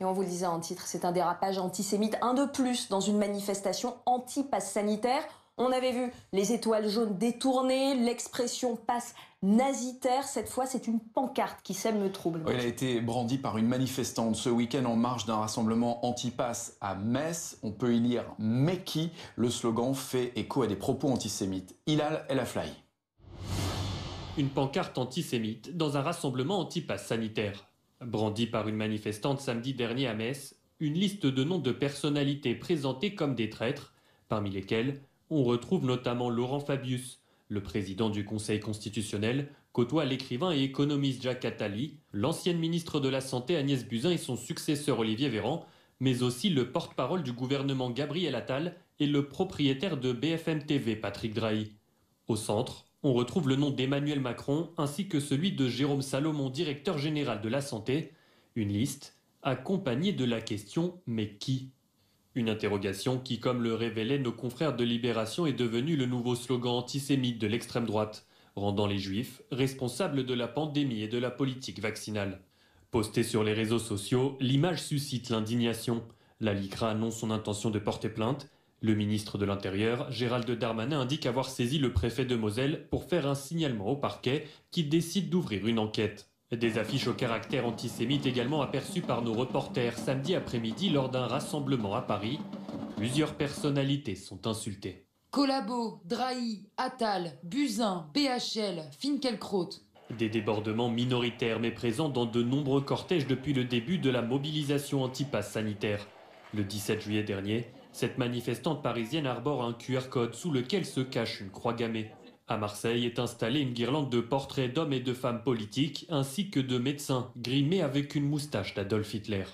Et on vous le disait en titre, c'est un dérapage antisémite, un de plus dans une manifestation anti-pass sanitaire. On avait vu les étoiles jaunes détournées, l'expression passe nazitaire. Cette fois, c'est une pancarte qui sème le trouble. Elle a été brandie par une manifestante ce week-end en marge d'un rassemblement anti-pass à Metz. On peut y lire « Mekki ». Le slogan fait écho à des propos antisémites. Hilal El Aflahi. Une pancarte antisémite dans un rassemblement anti-pass sanitaire. Brandie par une manifestante samedi dernier à Metz, une liste de noms de personnalités présentées comme des traîtres, parmi lesquels on retrouve notamment Laurent Fabius. Le président du Conseil constitutionnel côtoie l'écrivain et économiste Jacques Attali, l'ancienne ministre de la Santé Agnès Buzyn et son successeur Olivier Véran, mais aussi le porte-parole du gouvernement Gabriel Attal et le propriétaire de BFM TV Patrick Drahi. Au centre, on retrouve le nom d'Emmanuel Macron ainsi que celui de Jérôme Salomon, directeur général de la Santé. Une liste accompagnée de la question « Mais qui ?» Une interrogation qui, comme le révélaient nos confrères de Libération, est devenue le nouveau slogan antisémite de l'extrême droite, rendant les juifs responsables de la pandémie et de la politique vaccinale. Postée sur les réseaux sociaux, l'image suscite l'indignation. La LICRA annonce son intention de porter plainte. Le ministre de l'Intérieur, Gérald Darmanin, indique avoir saisi le préfet de Moselle pour faire un signalement au parquet qui décide d'ouvrir une enquête. Des affiches au caractère antisémite également aperçues par nos reporters samedi après-midi lors d'un rassemblement à Paris. Plusieurs personnalités sont insultées. Collabo, Drahi, Attal, Buzyn, BHL, Finkielkraut. Des débordements minoritaires mais présents dans de nombreux cortèges depuis le début de la mobilisation anti-pass sanitaire. Le 17 juillet dernier, cette manifestante parisienne arbore un QR code sous lequel se cache une croix gammée. À Marseille est installée une guirlande de portraits d'hommes et de femmes politiques ainsi que de médecins grimés avec une moustache d'Adolf Hitler.